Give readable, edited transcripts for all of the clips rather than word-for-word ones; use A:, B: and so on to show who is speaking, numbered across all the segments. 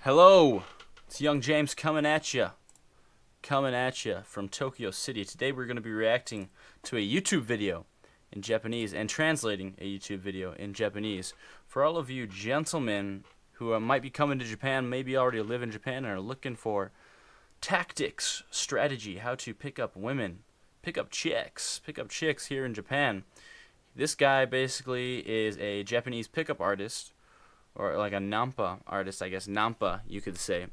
A: Hello, it's Young James coming at you from Tokyo City. Today we're going to be reacting to a YouTube video in Japanese and translating a YouTube video in Japanese for all of you gentlemen who might be coming to Japan, maybe already live in Japan and are looking for tactics, strategy, how to pick up women, pick up chicks here in Japan. This guy basically is a Japanese pickup artist, or like a nampa artist, I guess. Nampa, you could say.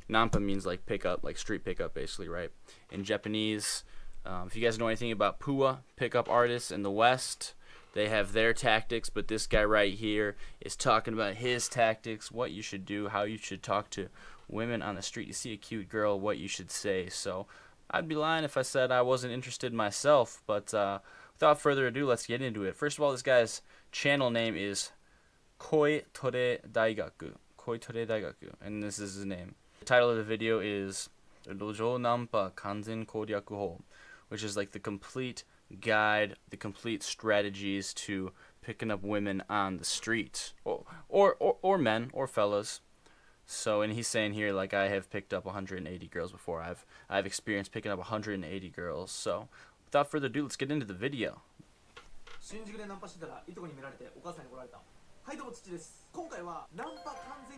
A: Nampa means like pickup, like street pickup, basically, right? In Japanese, if you guys know anything about Pua, pickup artists in the West, they have their tactics, but this guy right here is talking about his tactics, what you should do, how you should talk to women on the street. You see a cute girl, what you should say. So I'd be lying if I said I wasn't interested myself, but without further ado, let's get into it. First of all, this guy's channel name is Koi Tore Daigaku. Koi Tore Daigaku, and this is his name. The title of the video is Dojo Nampa Kanzen Koryaku Ho, which is like the complete guide, the complete strategies to picking up women on the street, or men or fellas. So, and he's saying here, like, I have picked up 180 girls before. I've experienced picking up 180 girls. So without further ado, let's get into the video.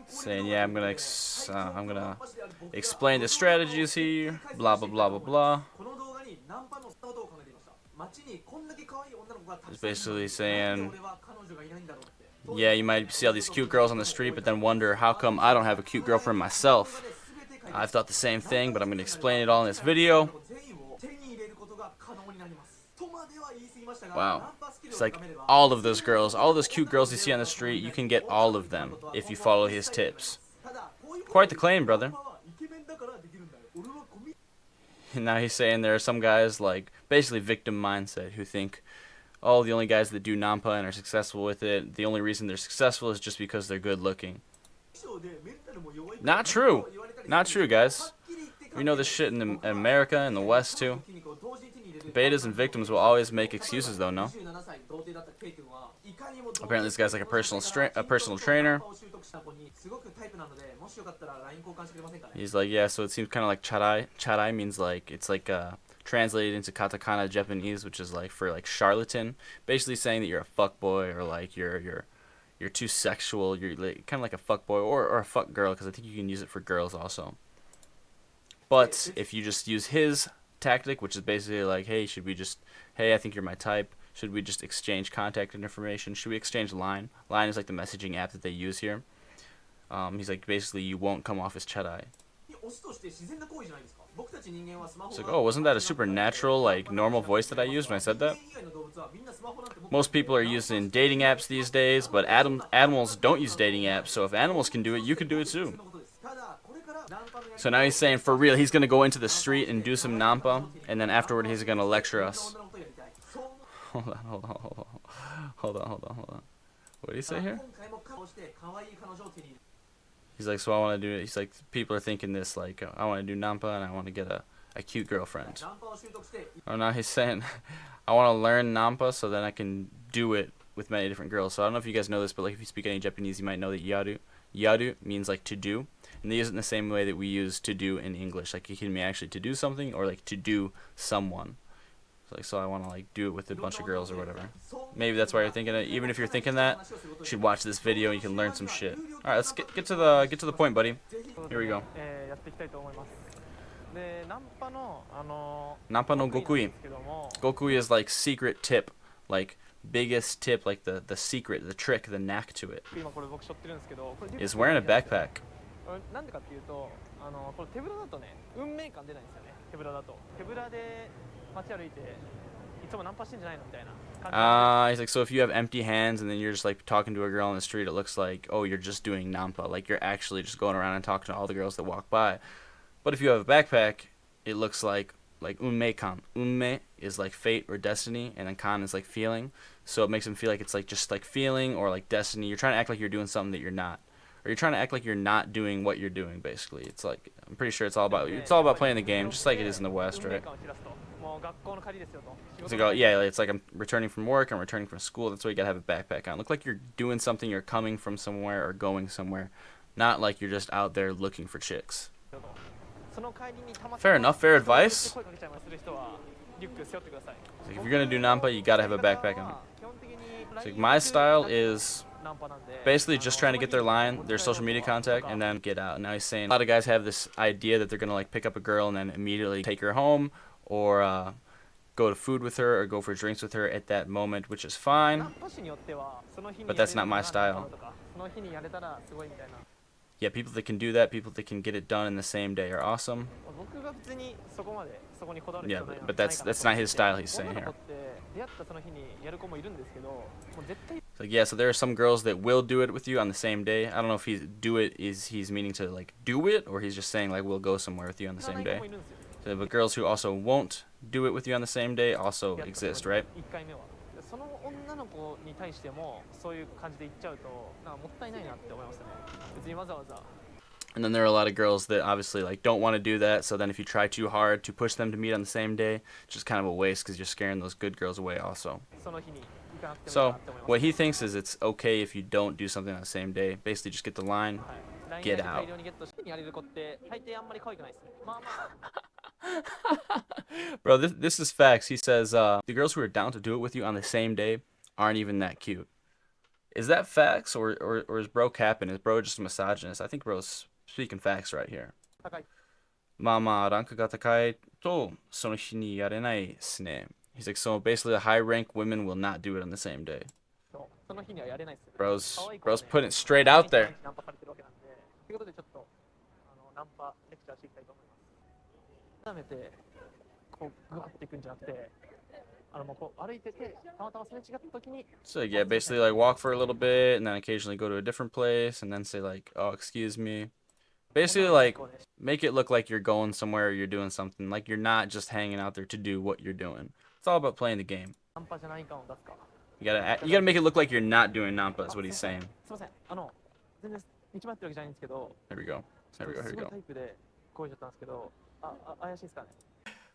A: Saying, yeah, I'm gonna explain the strategies here, blah blah blah blah blah. It's basically saying, yeah, you might see all these cute girls on the street, but then wonder how come I don't have a cute girlfriend myself. I've thought the same thing, but I'm gonna explain it all in this video. Wow. It's like all of those girls, all those cute girls you see on the street, you can get all of them if you follow his tips. Quite the claim, brother. And now he's saying there are some guys, like, basically victim mindset, who think, oh, the only guys that do nampa and are successful with it, the only reason they're successful is just because they're good looking. Not true. Not true, guys. We know this shit in America, in the West, too. Betas and victims will always make excuses, though, no? Apparently this guy's like a personal trainer. He's like, yeah, so it seems kind of like charai. Charai means like, it's like translated into katakana Japanese, which is like for like charlatan. Basically saying that you're a fuckboy, or like you're too sexual. You're like, kind of like a fuckboy or a fuck girl, because I think you can use it for girls also. But if you just use his tactic, which is basically like, hey, hey, I think you're my type, should we just exchange contact information, should we exchange line is like the messaging app that they use here. He's like, basically, you won't come off as charai. It's like, oh, wasn't that a supernatural, like, normal voice that I used when I said that? Most people are using dating apps these days, but animals don't use dating apps, so if animals can do it, you can do it too. So now he's saying, for real, he's going to go into the street and do some nampa, and then afterward he's going to lecture us. Hold on. What did he say here? He's like, so I want to do it. He's like, people are thinking this, like, I want to do nampa and I want to get a cute girlfriend. Oh, now he's saying, I want to learn nampa so then I can do it with many different girls. So I don't know if you guys know this, but like if you speak any Japanese, you might know that yaru. Yaru means like to do. And they use it in the same way that we use to do in English. Like it can mean actually to do something, or like to do someone. It's like, so I want to like do it with a bunch of girls or whatever. Maybe that's why you're thinking it. Even if you're thinking that, you should watch this video and you can learn some shit. All right, let's get to the point, buddy. Here we go. Nampa no gokui. Gokui is like secret tip, like biggest tip, like the secret, the trick, the knack to it. Is wearing a backpack. He's like, so if you have empty hands and then you're just like talking to a girl on the street, it looks like, oh, you're just doing nampa, like you're actually just going around and talking to all the girls that walk by. But if you have a backpack, it looks like unmei kan. Unmei is like fate or destiny, and then kan is like feeling. So it makes them feel like it's like just like feeling or like destiny. You're trying to act like you're doing something that you're not. Or you're trying to act like you're not doing what you're doing, basically. It's like, I'm pretty sure it's all about playing the game, just like it is in the West, right? It's like, oh, yeah, it's like I'm returning from work, I'm returning from school, that's why you gotta have a backpack on. Look like you're doing something, you're coming from somewhere or going somewhere. not like you're just out there looking for chicks. Fair enough, fair advice. Like if you're gonna do nampa, you gotta have a backpack on. So like my style is basically just trying to get their line, their social media contact, and then get out. Now he's saying a lot of guys have this idea that they're gonna like pick up a girl and then immediately take her home, or go to food with her, or go for drinks with her at that moment, which is fine. But that's not my style. Yeah, people that can do that, people that can get it done in the same day are awesome. Yeah, but that's not his style, he's saying here. Like, yeah, so there are some girls that will do it with you on the same day. I don't know if he's meaning to like do it, or he's just saying like we'll go somewhere with you on the same day. So, but girls who also won't do it with you on the same day also exist, right? And then there are a lot of girls that obviously like don't want to do that, so then if you try too hard to push them to meet on the same day, it's just kind of a waste because you're scaring those good girls away also. So what he thinks is it's okay if you don't do something on the same day. Basically just get the line, get out. Bro, this is facts. He says the girls who are down to do it with you on the same day aren't even that cute. Is that facts, or is bro capping? Is bro just a misogynist? I think bro's speaking facts right here. まあまあ、ランクが高いと、その日にやれないですね. He's like, so basically the high rank women will not do it on the same day. Bro's putting it straight out there. So yeah, basically like walk for a little bit and then occasionally go to a different place and then say like, oh, excuse me. Basically like make it look like you're going somewhere or you're doing something, like you're not just hanging out there to do what you're doing. It's all about playing the game. You gotta make it look like you're not doing nampa is what he's saying. There we go. Here we go.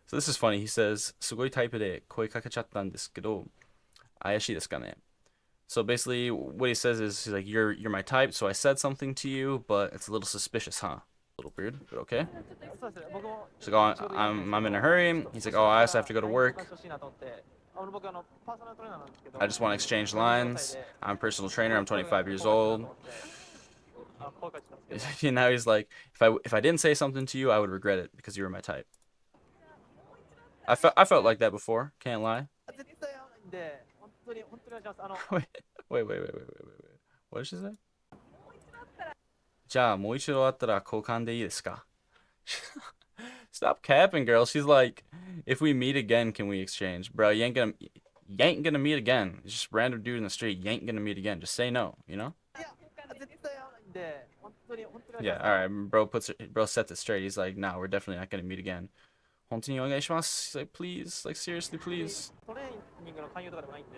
A: So this is funny. He says, すごいタイプで声かけちゃったんですけど、怪しいですかね? So basically, what he says is, he's like, you're my type, so I said something to you, but it's a little suspicious, huh? A little weird, but okay. He's like, oh, I'm in a hurry. He's like, oh, I also have to go to work. I just want to exchange lines. I'm a personal trainer. I'm 25 years old. And now he's like, if I didn't say something to you, I would regret it because you were my type. I felt like that before. Can't lie. Wait. What did she say? じゃあもう一度会ったら交換でいいですか? Stop capping, girl. She's like, if we meet again, can we exchange? Bro, you ain't gonna meet again. It's just random dude in the street. You ain't gonna meet again. Just say no, you know? Yeah, alright. Bro sets it straight. He's like, nah, we're definitely not gonna meet again. 本当にお願いします. He's like, please, like seriously, please.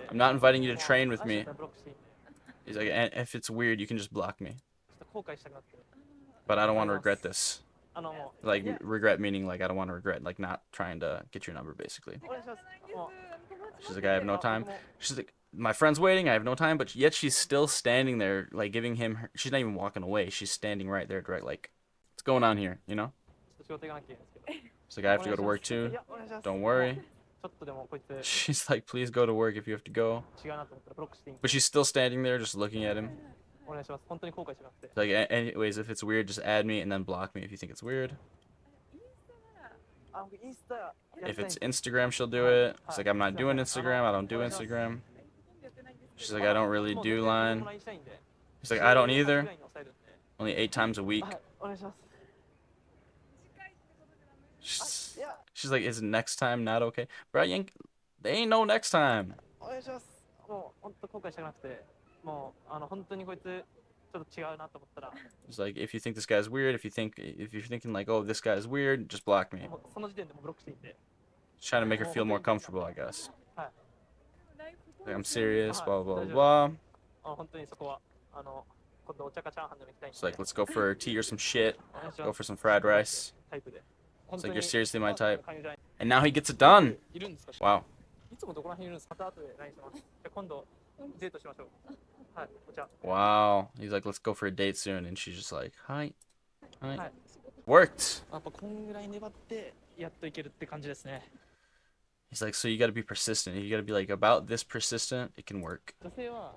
A: I'm not inviting you to train with me. He's like, and if it's weird, you can just block me. But I don't want to regret this. Like, regret meaning, like, I don't want to regret, like, not trying to get your number, basically. She's like, I have no time. She's like, my friend's waiting, I have no time, but yet she's still standing there, like, giving him her, she's not even walking away. She's standing right there, direct, like, what's going on here, you know? She's like, I have to go to work too. Don't worry. She's like, please go to work if you have to go. But she's still standing there, just looking at him. Like, anyways, if it's weird, just add me and then block me if you think it's weird. If it's Instagram, she'll do it. It's like, I'm not doing Instagram. I don't do Instagram. She's like, I don't really do line. He's like, I don't either. Only 8 times a week. She's like, is next time not okay? Bro, they ain't no next time. It's like, if you think this guy's weird, if you're thinking like, oh, this guy's weird, just block me. Just trying to make her feel more comfortable, I guess. Like, I'm serious, blah, blah, blah. It's like, let's go for tea or some shit. Go for some fried rice. It's like, you're seriously my type. And now he gets it done. Wow. Wow. He's like, let's go for a date soon. And she's just like, hi. Hi. Worked.
B: やっぱこんぐらい粘ってやっといけるって感じですね。
A: He's like, so you got to be persistent. You got to be like, about this persistent, it can work.
B: 女性は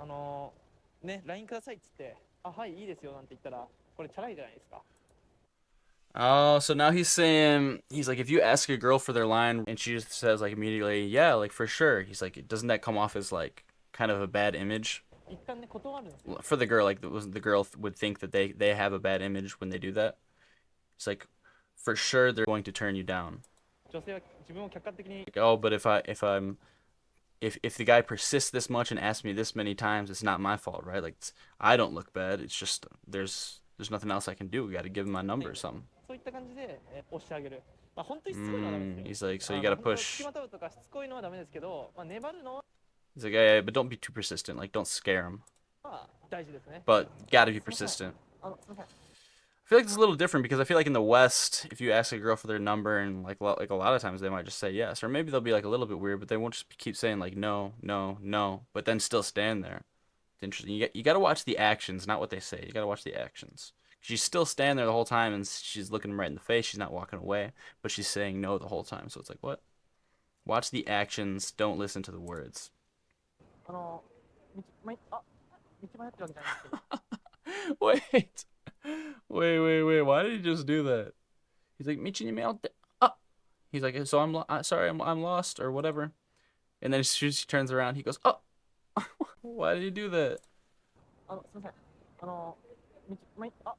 B: ね、LINE くださいっつって、あ、はい、いいですよなんて言ったら、これチャラいじゃないですか。
A: Oh, so now he's saying, he's like, if you ask a girl for their line and she just says, like, immediately, yeah, like, for sure. He's like, doesn't that come off as, like, kind of a bad image?
B: 一旦ね、断るんですよ。
A: For the girl, like, the girl would think that they have a bad image when they do that. It's like, for sure they're going to turn you down.
B: 女性は自分を客観的に
A: Like, oh, but if the guy persists this much and asks me this many times, it's not my fault, right? Like, I don't look bad. It's just there's nothing else I can do. We got to give him my number or something.
B: そういった感じで押してあげる。まあ本当にしつこいのはダメですよ。
A: He's like, so you got to
B: 本当付
A: push.
B: きまとうとかしつこいのはダメですけど、まあ粘るの
A: He's like, yeah, but don't be too persistent. Like, don't scare him.
B: は大事ですね。
A: But got to be
B: すいません。
A: persistent.
B: すいません。
A: I feel like it's a little different because I feel like in the West, if you ask a girl for their number and like a lot of times they might just say yes, or maybe they'll be like a little bit weird, but they won't just keep saying like no, no, no, but then still stand there. It's interesting. You got to watch the actions, not what they say. You got to watch the actions. She's still standing there the whole time and she's looking him right in the face. She's not walking away, but she's saying no the whole time. So it's like, what? Watch the actions. Don't listen to the words.
B: 道迷ってるわけじゃないんですけど。
A: Wait. Wait. Why did he just do that? He's like, Michi out there. Ah. He's like, so sorry, I'm lost or whatever. And then as soon as she turns around, he goes, oh. Why did he do that?
B: すいません。道迷っ道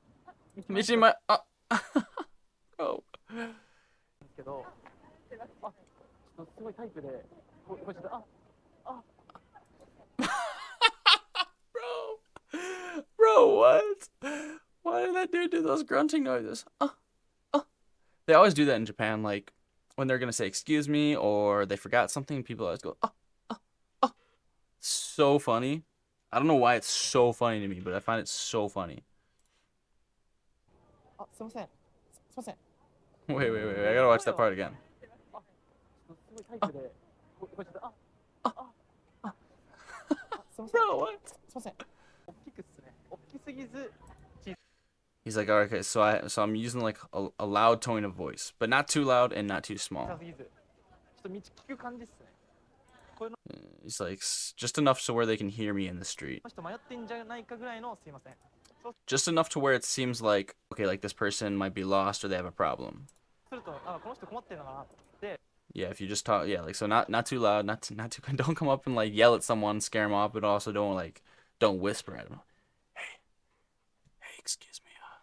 B: 迷って
A: Michi,
B: るん
A: oh.
B: ですけど、あ、ちょっとすごいタイプで、これちょっと
A: Bro, what? Why did that dude do those grunting noises? They always do that in Japan, like when they're gonna say excuse me or they forgot something, people always go, oh. So funny. I don't know why it's so funny to me, but I find it so funny.
B: すいません。すいません。
A: Wait. I gotta watch that part again.
B: すごいタイプで、これちょっとすいません。
A: Bro, what?
B: すいません。大きくっすね。大きすぎず、
A: He's like, all right, okay, so I'm using like a loud tone of voice, but not too loud and not too
B: 小
A: small.
B: さすぎず、ちょっと道聞く感じっすね。これの
A: He's like just enough so where they can hear me in the street.
B: 人迷ってんじゃないかぐらいのすいません。そう
A: Just enough to where it seems like, okay, like this person might be lost or they have a problem.
B: すると、この人困ってるのかなって。
A: Yeah, if you just talk, yeah, like so not too loud, not too don't come up and like yell at someone, scare them off, but also don't whisper at them. Hey, excuse me, I'm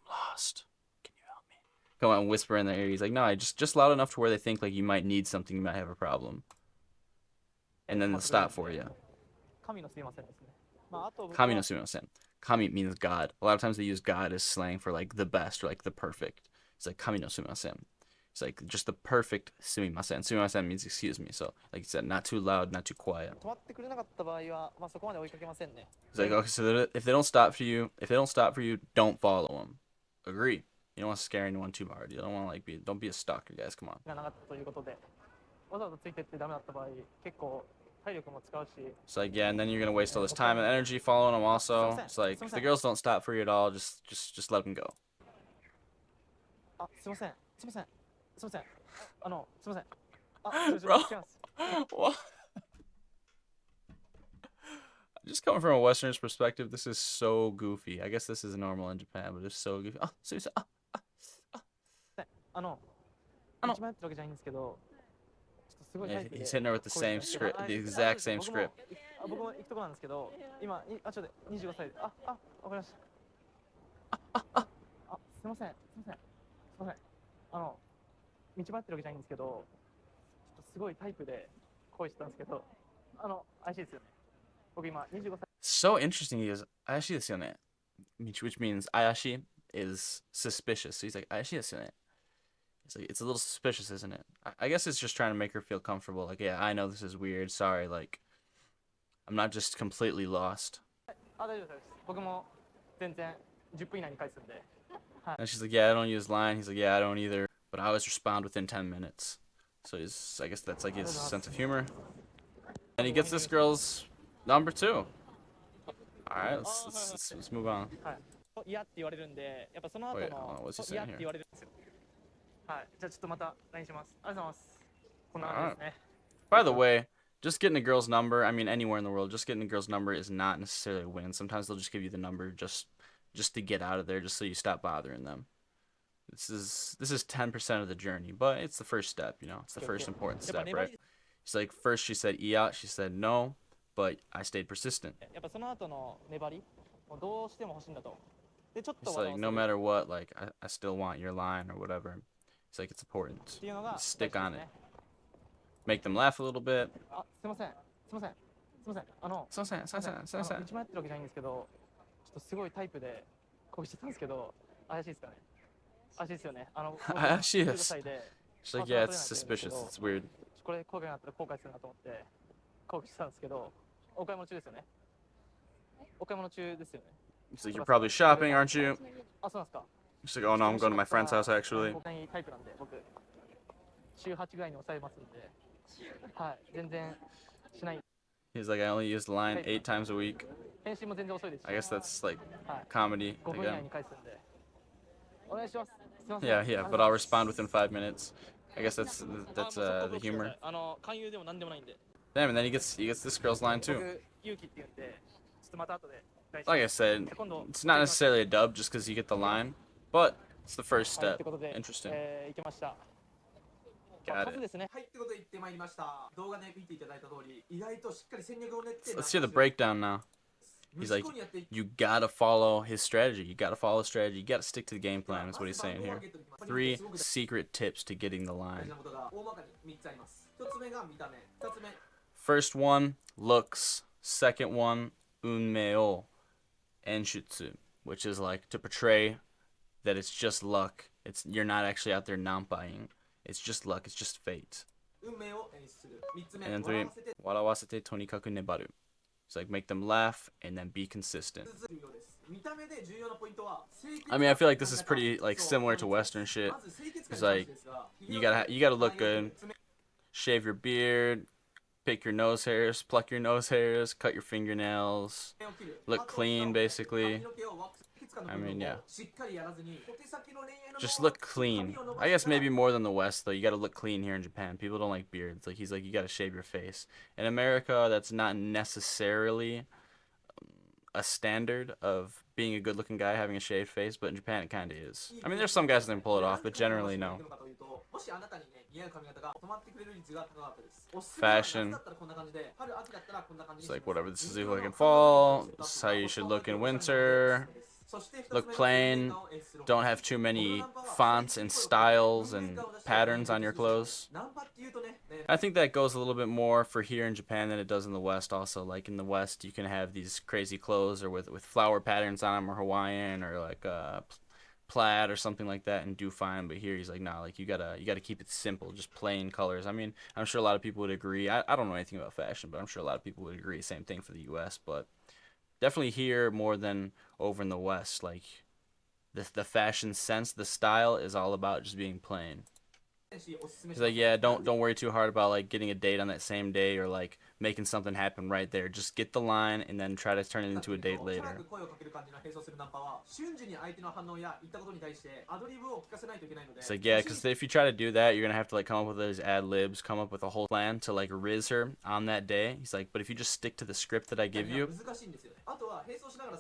A: lost. Can you help me? Come on, whisper in their ear. He's like, no, just loud enough to where they think like you might need something, you might have a problem, and then they'll stop for you.
B: 神のすいませんですね。あと僕は
A: Kami no sumimasen. Kami means God. A lot of times they use God as slang for like the best or like the perfect. It's like kami no sumimasen. It's like just the perfect sumimasen. Sumimasen means excuse me. So like you said, not too loud, not too quiet.
B: 止まってくれなかった場合は、そこまで追いかけませんね。
A: It's like, okay, so if they don't stop for you, don't follow them. Agree. You don't want to scare anyone too hard. You don't want to like don't be a stalker, guys. Come on.
B: がなかったということで、わざわざついてってダメだった場合、結構体力も使うし、
A: It's like, yeah, and then you're gonna waste all this time and energy following them also. It's like if the girls don't stop for you at all, just let them go.
B: すいません。すいません。すいません。すいません。
A: Bro.
B: 違います。
A: What? Just coming from a Westerner's perspective, this is so goofy. I guess this is normal in Japan, but it's so goofy. Seriously.
B: 道迷ってるわけじゃないんですけど、ちょっとすごいタイプで。
A: He's hitting her with the same script, the exact same script.
B: 僕も行くとこなんですけど、今、ちょっと25歳で、わかりました。すいません。すいません。すいません。道迷ってるわけじゃないんですけど、ちょっとすごいタイプで恋してたんですけど、怪しいですよね。僕今25歳。
A: So interesting. He goes, Ayashi desu yone. Which means Ayashi is suspicious. So he's like, Ayashi desu yone. It's like, it's a little suspicious, isn't it? I guess it's just trying to make her feel comfortable. Like, yeah, I know this is weird. Sorry, like, I'm not just completely lost.
B: 大丈夫です。僕も全然10分以内に返すんで。
A: And she's like, yeah, I don't use line. He's like, yeah, I don't either. But I always respond within 10 minutes. So I guess that's like his sense of humor. And he gets this girl's Number two. All right, let's move on.
B: はい。嫌って言われるんで、やっぱその後
A: Wait,
B: の
A: what's he
B: 嫌
A: saying
B: って
A: here?
B: 言われるんですよ。はい。じゃあちょっとまた LINE します。ありがとうございます。こんな
A: All
B: 感じで
A: right.
B: すね。
A: By the way, just getting a girl's number, I mean anywhere in the world, just getting a girl's number is not necessarily a win. Sometimes they'll just give you the number just to get out of there, just so you stop bothering them. This is 10% of the journey, but it's the first step, you know. It's the first important
B: やっぱ
A: step,
B: 粘
A: right?
B: り、
A: She's like first she said iya, she said no, but I stayed persistent.
B: やっぱその後の粘り、もうどうしても欲しいんだと。で、ちょっと
A: He's
B: 笑
A: like
B: わ
A: no
B: せる
A: matter what, like I still want your line or whatever. He's like it's
B: っ
A: important.
B: ていうのが大
A: Stick
B: 事です
A: on it.
B: ね。
A: Make them laugh a little bit.
B: あ、すいません。すいません。すいません。すいません。道迷ってるわけじゃないんですけど、ちょっとすごいタイプで攻撃してたんですけど、怪しいですかね。怪しいですよね。僕
A: She
B: 15
A: is.
B: 歳で、
A: She's
B: パ
A: like
B: ートナ
A: yeah,
B: ー
A: it's
B: 取れないというんですけ
A: suspicious.
B: ど、
A: It's weird.
B: これ攻撃になったら後悔するなと思って攻撃してたんですけど、お買い物中ですよね。お買い物中ですよね。
A: He's like you're probably shopping, aren't you?
B: あ、そうなんですか。
A: She's like oh no, I'm going to my friend's house actually.
B: 僕にタイプなんで、僕週8ぐらいに抑えますんで、はい、全然しない。
A: He's like I only use the line 8 times a week.
B: 返信も全然遅いですし、
A: I guess that's like
B: はい、
A: comedy
B: 5分以内
A: again.
B: に返すんでお願いします。すいません。
A: Yeah, yeah, but I'll respond within 5 minutes. I guess that's the humor.
B: 勧誘でも何でもないんで。
A: Damn, and then he gets this girl's line too.
B: 僕勇気って言うんで、ちょっとまた後で。
A: Like I said, it's not necessarily a dub just because you get the line, but it's the first
B: はい、っ
A: step.
B: てことで、
A: Interesting.
B: 行きました。
A: Got
B: 数
A: it.
B: ですね。
C: はい、ってことで言ってまいりました。動画で見ていただいた通り、意外としっかり戦略を練って。
A: Let's hear the breakdown now. He's like, you gotta follow his strategy. You gotta follow his strategy. You gotta stick to the game plan, is what he's saying here. 3 secret tips to getting the
C: 大
A: line.
C: 事なことが大まかに3つあります。1つ目が見た目、2つ目、
A: First one, looks. Second one, unmeo enshutsu, which is like to portray that it's just luck. You're not actually out there nampaing. It's just luck. It's just fate.
C: 運命を演出する。3つ目、
A: And then
C: 笑
A: 3,
C: わせて
A: warawasete tonikaku nebaru. It's like make them laugh and then be consistent.
C: 重要です。見た目で重要なポイントは、
A: I mean, I feel like this is pretty like similar to Western shit.
C: まず清潔感
A: It's
C: に関
A: like
C: してですが、
A: you gotta look good. Shave your beard, pick your nose hairs, pluck your nose hairs, cut your fingernails, look clean basically. I mean, yeah. Just look clean. I guess maybe more than the West though. You gotta look clean here in Japan. People don't like beards. Like he's like you gotta shave your face. In America, that's not necessarily a standard of being a good-looking guy having a shaved face, but in Japan it kind of is. I mean, there's some guys that can pull it off, but generally no. Fashion. It's like whatever. This is like in fall. This is how you should look in winter. Look plain. Don't have too many fonts and styles and patterns on your clothes. I think that goes a little bit more for here in Japan than it does in the West also. Like in the West, you can have these crazy clothes or with flower patterns on them or Hawaiian or like plaid or something like that and do fine. But here he's like, nah, like you gotta keep it simple, just plain colors. I mean, I'm sure a lot of people would agree. I don't know anything about fashion, but I'm sure a lot of people would agree. Same thing for the U.S., but definitely here more than over in the West. Like the fashion sense, the style is all about just being plain. He's like, yeah, don't worry too hard about like getting a date on that same day or like making something happen right there. Just get the line and then try to turn it into a date later. It's like, yeah, because if you try to do that, you're gonna have to like come up with those ad libs, come up with a whole plan to like riz her on that day. He's like, but if you just stick to the script that I give you,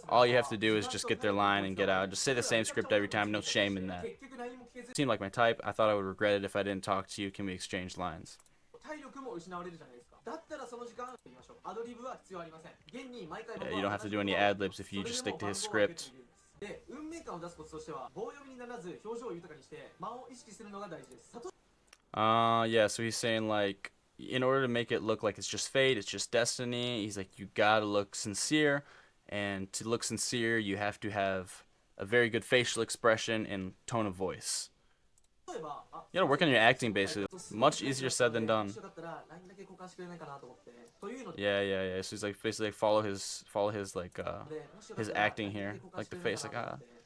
A: all you have to do is just get their line and get out. Just say the same script every time, no shame in that. Seemed like my type. I thought I would regret it if I didn't talk to you. Can we exchange lines? Yeah, you don't have to do any ad libs if you just stick to his script. Yeah, so he's saying like in order to make it look like it's just fate, it's just destiny, he's like you gotta look sincere, and to look sincere you have to have a very good facial expression and tone of voice. You gotta work on your acting basically. Much easier said than done. So he's like basically like follow his like his acting here, like the face, like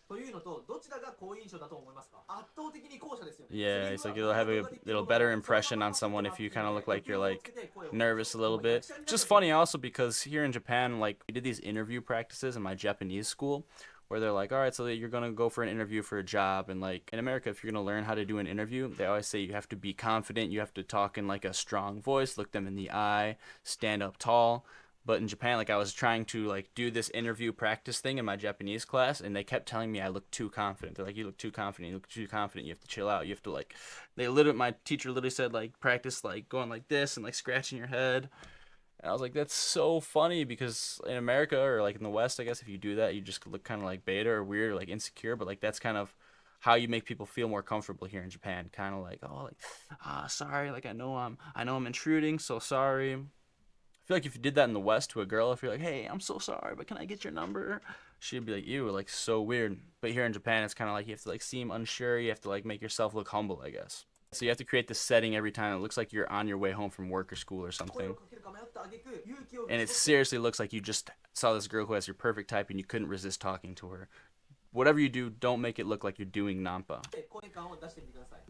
C: というのと、どちらが好印象だと思いますか？圧倒的に後者ですよね。
A: Yeah, it's like it'll have a little better impression on someone if you kind of look like you're like nervous a little bit. Just funny also because here in Japan, like we did these interview practices in my Japanese school where they're like, all right, so you're gonna go for an interview for a job, and like in America, if you're gonna learn how to do an interview, they always say you have to be confident, you have to talk in like a strong voice, look them in the eye, stand up tall. But in Japan, like I was trying to like do this interview practice thing in my Japanese class, and they kept telling me I look too confident. They're like, you look too confident. You look too confident. You have to chill out. You have to like, my teacher literally said like practice like going like this and like scratching your head. And I was like, that's so funny because in America or like in the West, I guess if you do that, you just look kind of like beta or weird or like insecure. But like that's kind of how you make people feel more comfortable here in Japan. Kind of like, oh, like, sorry, like I know I'm intruding, so sorry. I feel like if you did that in the West to a girl, if you're like, hey, I'm so sorry, but can I get your number? She'd be like, ew, like so weird. But here in Japan, it's kind of like you have to like seem unsure. You have to like make yourself look humble, I guess. So you have to create this setting every time. It looks like you're on your way home from work or school or something. And it seriously looks like you just saw this girl who has your perfect type and you couldn't resist talking to her. Whatever you do, don't make it look like you're doing nampa.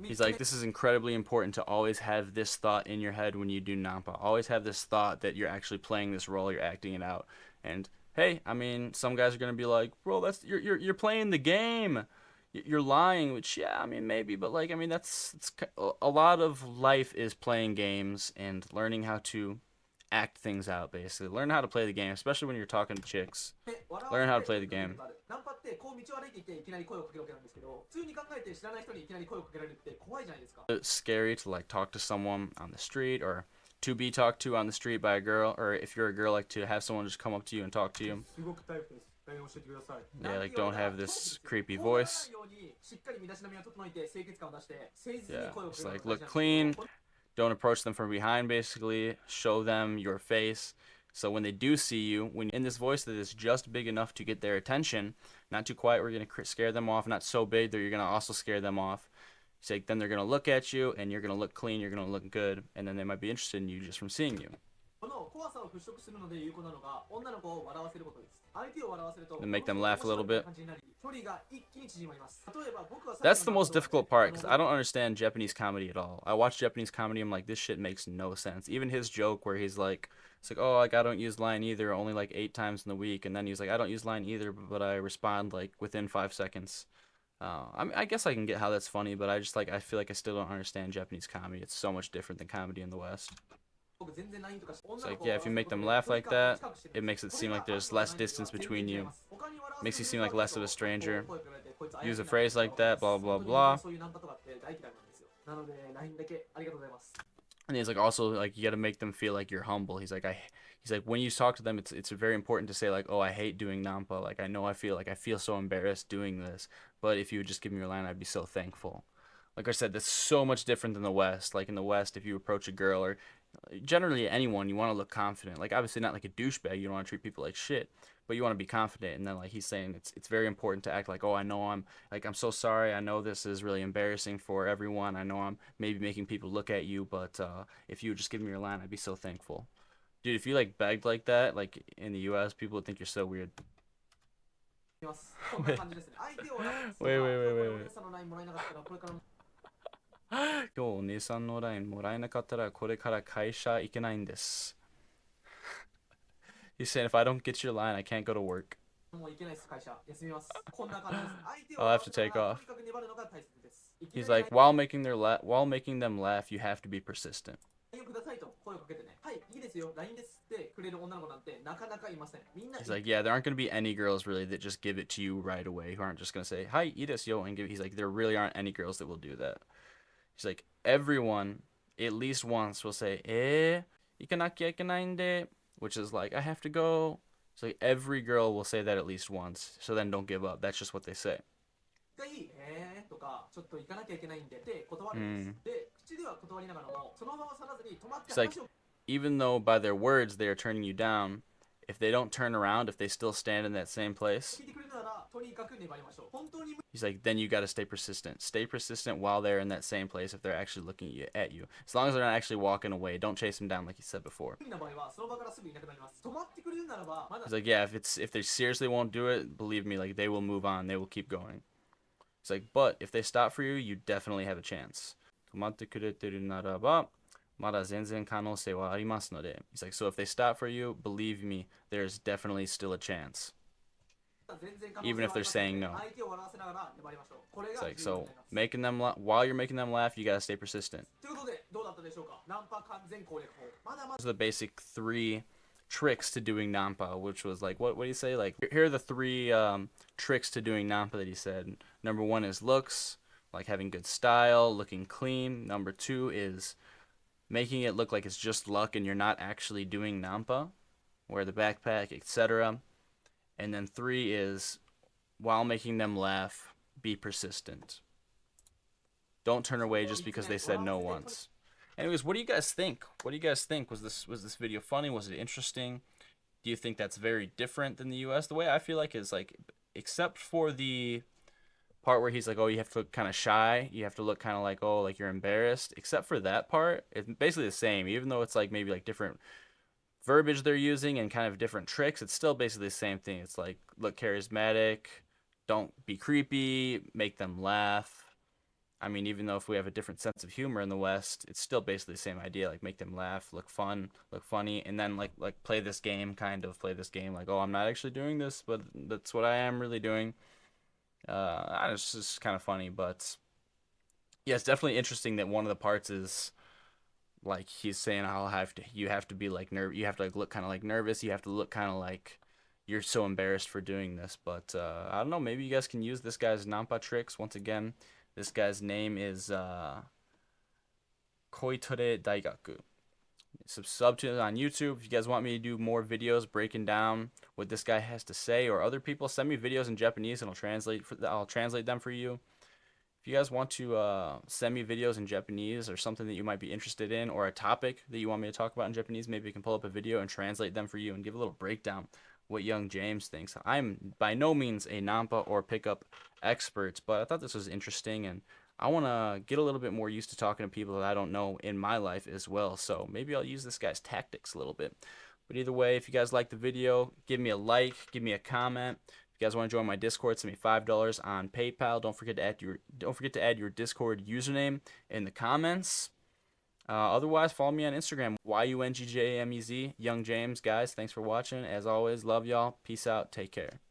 A: He's like, this is incredibly important to always have this thought in your head when you do nampa. Always have this thought that you're actually playing this role, you're acting it out. And hey, I mean, some guys are gonna be like, bro, that's you're playing the game. You're lying, which yeah, I mean maybe, but like I mean it's a lot of life is playing games and learning how to act things out. Basically, learn how to play the game, especially when you're talking to chicks. Learn how to play the game. It's scary to like talk to someone on the street or to be talked to on the street by a girl, or if you're a girl, like to have someone just come up to you and talk to you. Yeah, like don't have this creepy voice. Yeah, it's like look clean. Don't approach them from behind, basically. Show them your face. So when they do see you, when in this voice that is just big enough to get their attention, not too quiet where you're going to scare them off, not so big that you're going to also scare them off. So like, then they're going to look at you, and you're going to look clean, you're going to look good, and then they might be interested in you just from seeing you. And make them laugh a little bit. That's the most difficult part because I don't understand Japanese comedy at all. I watch Japanese comedy, I'm like, this shit makes no sense. Even his joke where he's like, it's like, oh, like I don't use line either, only like 8 times in the week, and then he's like, I don't use line either, but I respond like within 5 seconds. I mean, I guess I can get how that's funny, but I just like I feel like I still don't understand Japanese comedy. It's so much different than comedy in the West. It's like, yeah, if you make them laugh like that, it makes it seem like there's less distance between you. Makes you seem like less of a stranger. Use a phrase like that, blah, blah, blah. And he's like, also, like, you gotta make them feel like you're humble. He's like, when you talk to them, it's very important to say, like, oh, I hate doing nampa. Like, I know I feel so embarrassed doing this. But if you would just give me your line, I'd be so thankful. Like I said, that's so much different than the West. Like, in the West, if you approach a girl or generally anyone, you want to look confident. Like obviously not like a douchebag. You don't want to treat people like shit, but you want to be confident. And then like he's saying, it's very important to act like, oh, I know I'm so sorry. I know this is really embarrassing for everyone. I know I'm maybe making people look at you, but if you would just give me your line, I'd be so thankful. Dude, if you like begged like that, like in the U.S., people would think you're so weird. Wait. 今日お姉さんの LINE もらえなかったらこれから会社行けないんです。He's saying if I don't get your line, I can't go to work. I'll have to take off. He's like, while making them laugh, you have to be persistent. He's like, yeah, there aren't going to be any girls really that just give it to you right away, who aren't just going to say, hi, ii desu yo, and give. He's like, there really aren't any girls that will do that. He's like, everyone, at least once, will say, ikanakia ikenainde, which is like, I have to go. So like, every girl will say that at least once. So then don't give up. That's just what they say. It's like, even though by their words they are turning you down, if they don't turn around, if they still stand in that same place,
C: 聞いてくれるならとにかく粘りましょう。本当に無
A: he's like, then you got to stay persistent. Stay persistent while they're in that same place if they're actually looking at you. As long as they're not actually walking away, don't chase them down like he said before.
C: 理な場合はその場からすぐいなくなります。止まってくれるならばまだ
A: He's like, yeah, if they seriously won't do it, believe me, like they will move on, they will keep going. He's like, but if they stop for you, you definitely have a chance. 止まってくれてるならばまだ全然可能性はありますので. He's like, so if they stop for you, believe me, there's definitely still a chance.
C: 全然可能性は
A: Even if they're saying no.
C: 相手を笑わせながら粘りましょう。これ
A: It's
C: が
A: like,
C: 重要に
A: so
C: なります。
A: making them while you're making them laugh, you gotta stay persistent.
C: ということでどうだったでしょうか。ナンパ完全攻略法。まだまだ
A: Those are the basic 3 tricks to doing nampa, which was like, what do you say? Like, here are the 3 tricks to doing nampa that he said. Number 1 is looks, like having good style, looking clean. Number 2 is making it look like it's just luck and you're not actually doing nampa, wear the backpack, etc. And then 3 is, while making them laugh, be persistent. Don't turn away just because they said no once. Anyways, what do you guys think? What do you guys think? Was this video funny? Was it interesting? Do you think that's very different than the US? The way I feel like is like, except for the part where he's like, oh, you have to look kind of shy, you have to look kind of like, oh, like you're embarrassed, except for that part, it's basically the same. Even though it's like maybe like different verbiage they're using and kind of different tricks, it's still basically the same thing. It's like, look charismatic, don't be creepy, make them laugh. I mean, even though if we have a different sense of humor in the West, it's still basically the same idea. Like, make them laugh, look fun, look funny, and then like play this game, like, oh, I'm not actually doing this, but that's what I am really doing. It's just kind of funny, but yeah, it's definitely interesting that one of the parts is like he's saying, you have to be like you have to like look kind of like nervous, you have to look kind of like you're so embarrassed for doing this. But I don't know, maybe you guys can use this guy's nampa tricks. Once again, this guy's name is Koitore Daigaku. Sub to it on YouTube. If you guys want me to do more videos breaking down what this guy has to say, or other people, send me videos in Japanese and I'll translate them for you. If you guys want to send me videos in Japanese or something that you might be interested in, or a topic that you want me to talk about in Japanese, maybe I can pull up a video and translate them for you and give a little breakdown what young James thinks. I'm by no means a nampa or pickup expert, but I thought this was interesting, and I want to get a little bit more used to talking to people that I don't know in my life as well. So maybe I'll use this guy's tactics a little bit. But either way, if you guys like the video, give me a like, give me a comment. If you guys want to join my Discord, send me $5 on PayPal. Don't forget to add your Discord username in the comments. Otherwise, follow me on Instagram, YUNGJAMEZ, Young James. Guys, thanks for watching. As always, love y'all. Peace out. Take care.